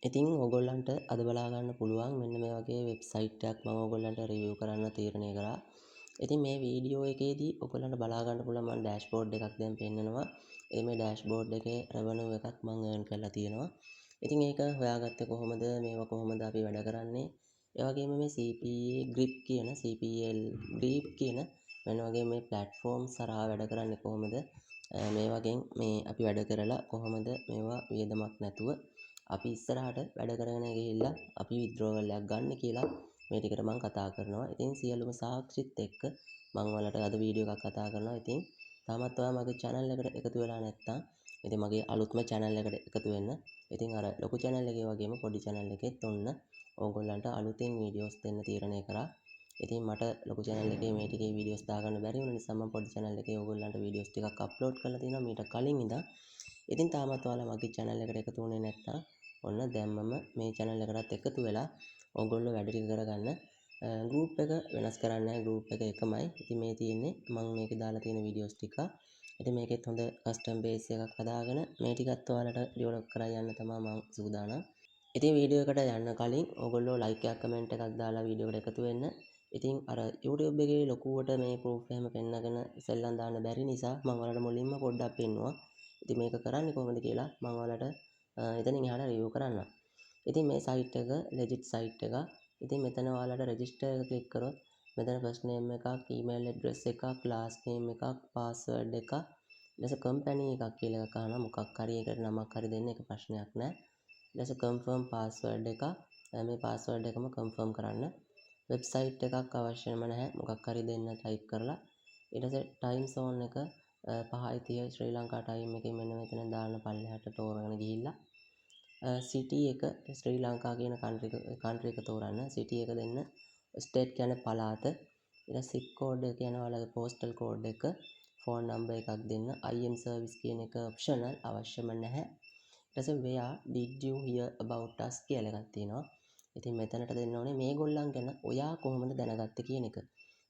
ඉතින් ඕගොල්ලන්ට අද බලා ගන්න පුළුවන් මෙන්න මේ වගේ වෙබ්සයිට් එකක් මම ඕගොල්ලන්ට රිවිව් කරන්න තීරණය කරා. ඉතින් මේ වීඩියෝ එකේදී ඔයගොල්ලන්ට බලා ගන්න පුළුවන් මම ඩෑෂ්බෝඩ් එකක් දැන් පෙන්නනවා. මේ ඩෑෂ්බෝඩ් එකේ රෙවෙනිව් එකක් මම earn කරලා තියෙනවා. ඉතින් ඒක හොයාගත්තේ කොහොමද? මේවා කොහොමද අපි වැඩ කරන්නේ? ඒ වගේම මේ CPA කියන මෙන්න වගේ මේ platforms හරහා වැඩ කරන්නේ කොහොමද? මේ වගේ මේ අපි වැඩ කරලා කොහොමද මේවා වියදමක් නැතුව අපි ඉස්සරහට වැඩ කරගෙන ගිහිල්ලා අපි විත්ඩ්‍රෝවල් එකක් ගන්න කියලා මේ ටිකට මම කතා කරනවා. ඉතින් සියලුම සාක්ෂිත් එක්ක මම ඔයාලට අද වීඩියෝ එකක් කතා කරනවා. ඉතින් තාමත් ඔයා මගේ channel එකට එකතු වෙලා නැත්නම් ඉතින් මගේ අලුත්ම channel එකට එකතු වෙන්න. ඉතින් අර ලොකු channel එකේ වගේම පොඩි channel එකෙත් ඔන්න ඕගොල්ලන්ට අලුතෙන් වීඩියෝස් දෙන්න තීරණය කරා. ඉතින් මට ලොකු channel එකේ මේ ටිකේ වීඩියෝස් දාගන්න බැරි වුණ නිසා මම පොඩි channel එකේ ඕගොල්ලන්ට වීඩියෝස් ටිකක් අප්ලෝඩ් කරලා තියෙනවා මීට කලින් ඉඳන්. ඉතින් තාමත් ඔයාලා මගේ channel එකට එකතු වුණේ නැත්නම් ඔන්න දැම්මම මේ channel එකටත් එකතු වෙලා ඕගොල්ලෝ වැඩ ටික කරගන්න. group එක වෙනස් කරන්නේ නැහැ, group එක එකමයි. ඉතින් මේ තියෙන්නේ මම මේකේ දාලා තියෙන වීඩියෝස් ටික. ඉතින් මේකෙත් හොඳ කස්ටම් බේස් එකක් හදාගෙන මේ ටිකත් ඔයාලට ඩෙවලොප් කරලා යන්න තමයි මම සූදානම්. ඉතින් වීඩියෝ එකට යන්න කලින් ඕගොල්ලෝ ලයික් එකක් කමෙන්ට් එකක් දාලා වීඩියෝ එකට එකතු වෙන්න. ඉතින් අර YouTube එකේ ලොකුවට මේ proof එහෙම පෙන්නගෙන සෙල්ලම් දාන්න බැරි නිසා මම ඔයාලට මුලින්ම පොඩ්ඩක් පෙන්නුවා. ඉතින් මේක කරන්නේ කොහොමද කියලා මම ඔයාලට එතනින් එහාට රිවිව් කරන්න. ඉතින් මේ site එක legit site එකක්. ඉතින් මෙතන ඔයාලට register එක click කරොත් මෙතන first name එකක්, email address එකක්, last name එකක්, password එකක්, ඊට company එකක් කියලා එකක් අහනවා. මොකක් හරි එකට නමක් හරි දෙන්න, ඒක ප්‍රශ්නයක් නෑ. ඊට confirm password එකක්. මේ password එකම confirm කරන්න. website එකක් අවශ්‍යම නැහැ. මොකක් හරි දෙන්න type කරලා ඊට පස්සේ time zone එක 5:30 ශ්‍රී ලංකා time එකේ මෙන්න මෙතන දාන්න පල්ලෙහාට තෝරගෙන ගිහිල්ලා city එක ශ්‍රී ලංකා කියන country එක තෝරන්න. city එක දෙන්න. state කියන්නේ පළාත. ඊට zip code එක කියන ඔයාලගේ postal code එක, phone number එකක් දෙන්න. IM service කියන එක optional අවශ්‍යම නැහැ. ඊට පස්සේ where did you hear about us කියලා එකක් තියෙනවා. ඉතින් මෙතනට දෙන්න ඕනේ මේගොල්ලන් ගැන ඔයා කොහොමද දැනගත්තේ කියන එක.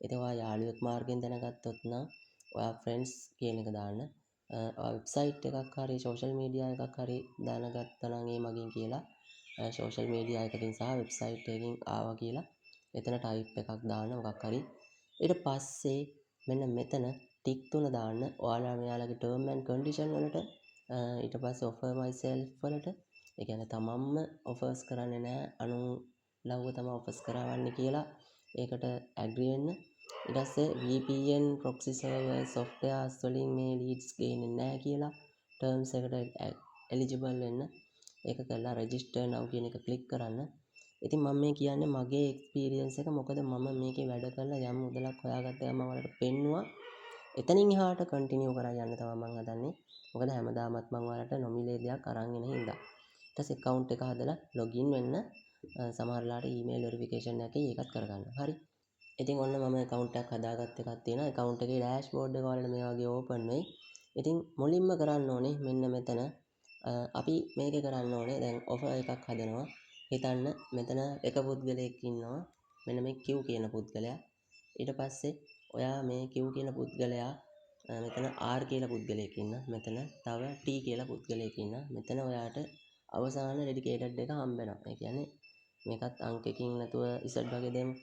ඉතින් ඔයා යාළුවෙක් මාර්ගෙන් දැනගත්තොත් නම් ඔයා friends කියන එක දාන්න. වෙබ්සයිට් එකක් හරි සෝෂල් මීඩියා එකක් හරි දැනගත්තා නම් ඒ මගින් කියලා සෝෂල් මීඩියා එකකින් සහ වෙබ්සයිට් එකකින් ආවා කියලා එතන ටයිප් එකක් දාන්න මොකක් හරි. ඊට පස්සේ මෙන්න මෙතන ටික් තුන දාන්න ඔයාලා මෙයාලගේ term and condition වලට ඊට පස්සේ offer myself වලට ඒ කියන්නේ තමන්ම offers කරන්නේ නැහැ අනුන් ලව්ව තමයි offers කරවන්නේ කියලා ඒකට agree වෙන්න. ඊට පස්සේ VPN proxy server softwares වලින් මේ leads ගේන්නේ නැහැ කියලා terms එකට eligible වෙන්න. ඒක කරලා register now කියන එක click කරන්න. ඉතින් මම මේ කියන්නේ මගේ experience එක. මොකද මම මේකේ වැඩ කරලා යම් මුදලක් හොයාගත්ත ගමන් මම ඔයාලට පෙන්නුවා. එතනින් එහාට continue කරන් යන්න තමයි මම හදන්නේ. මොකද හැමදාමත් මම ඔයාලට නොමිලේ දෙයක් අරන් එන හින්දා. ඊට පස්සේ account එක හදලා login වෙන්න. සමහරලාට email verification එකයි ඒකත් කරගන්න. හරි. ඉතින් ඔන්න මම account එකක් හදාගත්ත එකක් තියෙනවා. account එකේ dashboard එක ඔයාලට මේ වගේ open වෙයි. ඉතින් මුලින්ම කරන්න ඕනේ මෙන්න මෙතන අපි මේක කරන්න ඕනේ දැන් offer එකක් හදනවා. හිතන්න මෙතන එක පුද්ගලයෙක් ඉන්නවා. මෙන්න මේ Q කියන පුද්ගලයා. ඊට පස්සේ ඔයා මේ Q කියන පුද්ගලයා මෙතන R කියලා පුද්ගලයෙක් ඉන්නවා. මෙතන තව T කියලා පුද්ගලයෙක් ඉන්නවා. මෙතන ඔයාට අවසාන dedicated එක හම්බ වෙනවා. ඒ කියන්නේ මේකත් අංකකින් නැතුව ඉසඩ් වගේ දෙමු.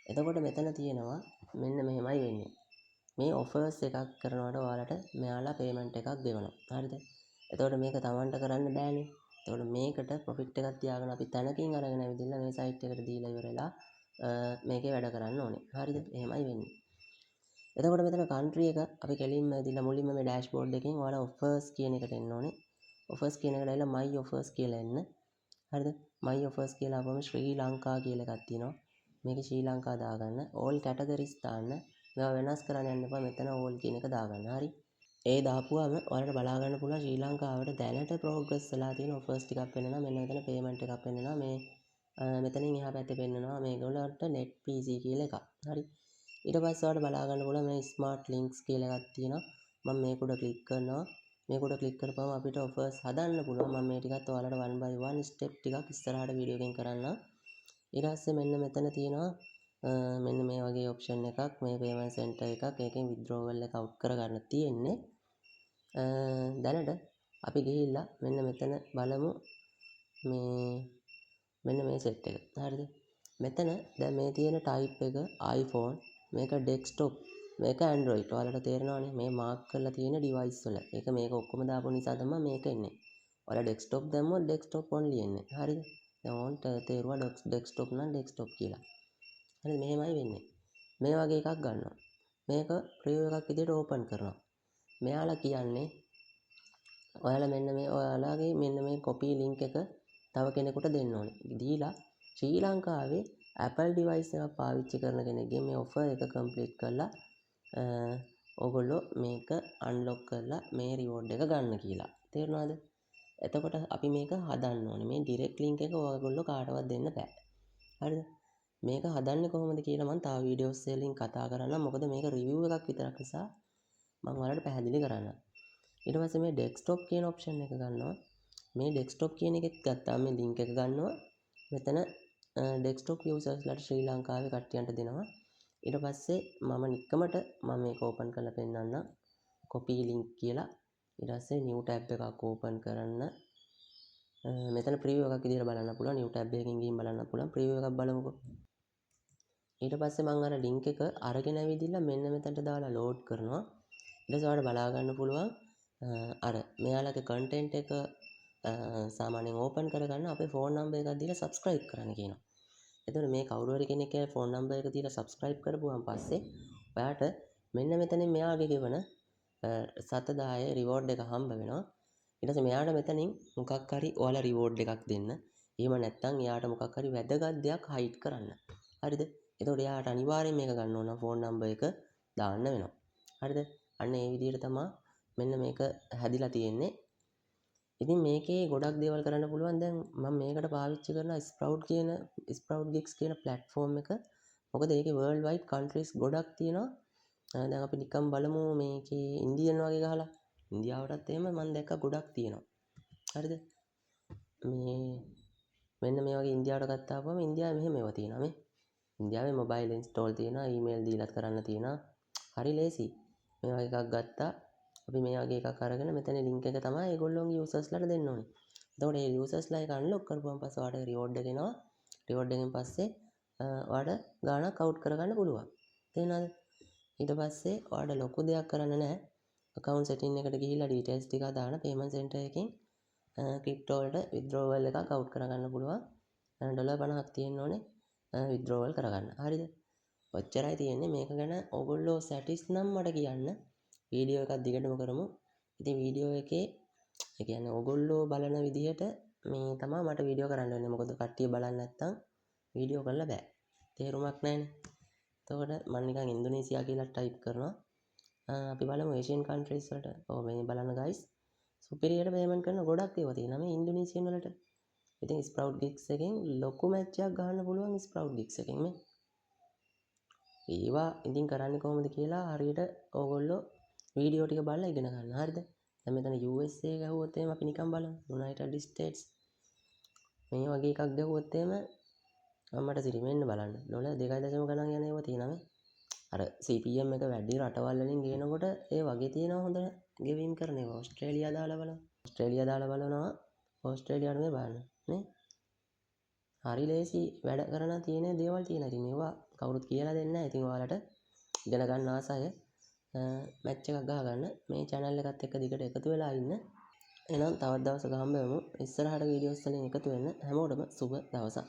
එතකොට මෙතන තියෙනවා මෙන්න මෙහෙමයි වෙන්නේ. මේ offers එකක් කරනකොට ඔයාලට මෙයාලා payment එකක් ගෙවනවා. හරිද? එතකොට මේක Tamanට කරන්න බෑනේ. එතකොට මේකට profit එකක් තියාගෙන අපි තැනකින් අරගෙන ඇවිදilla මේ site එකට දීලා ඉවරලා මේකේ වැඩ කරන්න ඕනේ. හරිද? එහෙමයි වෙන්නේ. එතකොට මෙතන country එක අපි කෙලින්ම ඇවිදilla මුලින්ම මේ dashboard එකෙන් ඔයාලා offers කියන එකට එන්න ඕනේ. offers කියන එකට ඇවිල්ලා my offers කියලා එන්න. හරිද? my offers කියලා ආවම ශ්‍රී ලංකා කියලා එකක් තියෙනවා. මේකේ ශ්‍රී ලංකා දාගන්න. all categories දාන්න. මේවා වෙනස් කරන්න යන්න එපා. මෙතන all කියන එක දාගන්න. හරි? ඒ දාපුවාම ඔයාලට බලා ගන්න පුළුවන් ශ්‍රී ලංකාවට දැනට progress වෙලා තියෙන offers ටිකක් පෙන්නනවා. මෙන්න මෙතන payment එකක් පෙන්නනවා. මේ මෙතනින් එහා පැත්තේ පෙන්නනවා මේගොල්ලන්ට net PC කියලා එකක්. හරි? ඊට පස්සේ ඔයාලට බලා ගන්න පුළුවන් මේ smart links කියලා එකක් තියෙනවා. මම මේක උඩ ක්ලික් කරනවා. මේක උඩ ක්ලික් කරපුවම අපිට offers හදන්න පුළුවන්. මම මේ ටිකත් ඔයාලට one by one step ටිකක් ඉස්සරහට වීඩියෝ එකෙන් කරන්නම්. ඊට පස්සේ මෙන්න මෙතන තියෙනවා මෙන්න මේ වගේ option එකක් මේ payment center එකක්. ඒකෙන් withdrawal එක out කරගන්න තියෙන්නේ. දැනට අපි ගිහිල්ලා මෙන්න මෙතන බලමු මේ මෙන්න මේ සෙට් එක. හරිද? මෙතන දැන් මේ තියෙන ටයිප් එක iPhone, මේක desktop, මේක Android. ඔයාලට තේරෙනවනේ මේ මාක් කරලා තියෙන ඩිවයිස් වල. ඒක මේක ඔක්කොම දාපු නිසා තමයි මේක එන්නේ. ඔයාලා desktop දැම්මොත් desktop only එන්නේ. හරිද? දැන් ඕන්ට තේරුවා desktop නම් desktop කියලා. හරිද? මෙහෙමයි වෙන්නේ. මේ වගේ එකක් ගන්නවා. මේක preview එකක් විදිහට open කරනවා. මෙයාලා කියන්නේ ඔයාලගේ මෙන්න මේ copy link එක තව කෙනෙකුට දෙන්න ඕනේ. දීලා ශ්‍රී ලංකාවේ Apple device එකක් පාවිච්චි කරන කෙනෙක්ගේ මේ offer එක complete කරලා ඕගොල්ලෝ මේක unlock කරලා මේ reward එක ගන්න කියලා. තේරුණාද? එතකොට අපි මේක හදන්න ඕනේ. මේ direct link එක ඔයගොල්ලෝ කාටවත් දෙන්න බෑ. හරිද? මේක හදන්නේ කොහොමද කියලා මම තව වීඩියෝස් වලින් කතා කරන්නම්. මොකද මේක review එකක් විතරක් නිසා මම ඔයාලට පැහැදිලි කරන්නම්. ඊට පස්සේ මේ desktop කියන option එක ගන්නවා. මේ desktop කියන එකෙත් ගත්තාම මේ link එක ගන්නවා. මෙතන desktop users ලාට ශ්‍රී ලංකාවේ කට්ටියන්ට දෙනවා. ඊට පස්සේ මම නිකමට මේක open කරලා පෙන්නන්නම්. copy link කියලා. ඊට පස්සේ new tab එකක් open කරන්න. මෙතන preview එකක් විදිහට බලන්න පුළුවන්. new tab එකකින් ගිහින් බලන්න පුළුවන්. preview එකක් බලමුකෝ. ඊට පස්සේ මම අර link එක අරගෙන ඇවිදilla මෙන්න මෙතනට දාලා load කරනවා. ඊට පස්සේ ඔයාලට බලා ගන්න පුළුවන් අර මෙයාලගේ content එක සාමාන්‍යයෙන් open කරගන්න අපේ phone number එකක් දීලා subscribe කරන්න කියනවා. එතකොට මේ කවුරු හරි කෙනෙක්ගේ phone number එක දීලා subscribe කරපුවාන් පස්සේ ඔයාට මෙන්න මෙතනින් මෙයාගේ ගෙවන සතදාය reward එක හම්බ වෙනවා. ඊට පස්සේ මෙයාට මෙතනින් මොකක් හරි ඔයාලා reward එකක් දෙන්න. එහෙම නැත්නම් එයාට මොකක් හරි වැදගත් දෙයක් hide කරන්න. හරිද? එතකොට එයාට අනිවාර්යෙන් මේක ගන්න ඕන phone number එක දාන්න වෙනවා. හරිද? අන්න ඒ විදිහට තමයි මෙන්න මේක හැදිලා තියෙන්නේ. ඉතින් මේකේ ගොඩක් දේවල් කරන්න පුළුවන්. දැන් මම මේකට පාවිච්චි කරන Sprout Gigs කියන platform එක. මොකද ඒකේ world wide countries ගොඩක් තියෙනවා. දැන් අපි නිකන් බලමු මේකේ ඉන්දියන් වගේ ගහලා. ඉන්දියාවටත් එහෙම මම දැක්ක ගොඩක් තියෙනවා. හරිද? මෙන්න මේ වගේ ඉන්දියාවට ගත්තාම ඉන්දියාවේ මෙහෙම ඒවා තියෙනවා මේ. ඉන්දියාවේ මොබයිල් ඉන්ස්ටෝල් තියෙනවා, ඊමේල් දීලත් කරන්න තියෙනවා. හරි ලේසි. මේ වගේ එකක් ගත්තා. අපි මේ වගේ එකක් අරගෙන මෙතන link එක තමයි ඒගොල්ලෝගේ users ලාට දෙන්න ඕනේ. එතකොට මේ users ලා එක unlock කරපුවාන් පස්සේ ඔයාලට reward එක එනවා. reward එකෙන් පස්සේ ඔයාලට ගාණක් out කරගන්න පුළුවන්. තේරෙනවද? ඊට පස්සේ ඔයාලට ලොකු දෙයක් කරන්න නැහැ. account setting එකට ගිහිල්ලා details ටික දාන payment center එකකින් crypto වලට withdrawal එකක් out කරගන්න පුළුවන්. $50ක් තියෙන්න ඕනේ withdrawal කරගන්න. හරිද? ඔච්චරයි තියෙන්නේ. මේක ගැන ඔයගොල්ලෝ සැටිස් නම් මට කියන්න. වීඩියෝ එකක් දිගටම කරමු. ඉතින් වීඩියෝ එකේ ඒ කියන්නේ ඔයගොල්ලෝ බලන විදිහට මේ තමයි මට වීඩියෝ කරන්න වෙන්නේ. මොකද කට්ටිය බලන්නේ නැත්තම් වීඩියෝ කරන්න බෑ. තේරුමක් නැහැනේ. එතකොට මම නිකන් ඉන්දුනීසියා කියලා ටයිප් කරනවා. අපි බලමු ඒෂියන් කන්ට්‍රීස් වලට. ඔව් මේ බලන්න guys. සුපිරියට පේමන්ට් කරන ගොඩක් ඒවා තියෙනවා මේ ඉන්දුනීසියන් වලට. ඉතින් Sprout Gigs එකෙන් ලොකු මැච් එකක් ගහන්න පුළුවන් Sprout Gigs එකෙන් මේ. ඒවා ඉතින් කරන්නේ කොහොමද කියලා හරියට ඕගොල්ලෝ වීඩියෝ ටික බලලා ඉගෙන ගන්න. හරිද? දැන් මෙතන USA ගහුවොත් එහෙම අපි නිකන් බලමු. United States මේ වගේ එකක් ගහුවොත් එහෙම මට සිරිමෙන්න බලන්න. ඩොලර් 2.0 ගණන් යන ඒවා තියෙනවා මේ. අර CPM එක වැඩි රටවල් වලින් ගේනකොට ඒ වගේ තියෙනවා හොඳ ගෙවීම් කරන ඒවා. ඕස්ට්‍රේලියා දාලා බලමු. ඕස්ට්‍රේලියා දාලා බලනවා. ඕස්ට්‍රේලියාවට මේ බලන්න. නේ? හරි ලේසි වැඩ කරන තියෙන දේවල් තියෙනවා. ඉතින් මේවා කවුරුත් කියලා දෙන්නේ නැහැ. ඉතින් ඔයාලට ඉගෙන ගන්න ආසය මැච් එකක් ගහගන්න මේ channel එකත් එක්ක දිගට එකතු වෙලා ඉන්න. එහෙනම් තවත් දවසක හම්බ වෙමු. ඉස්සරහට වීඩියෝස් වලින් එකතු වෙන්න. හැමෝටම සුබ දවසක්.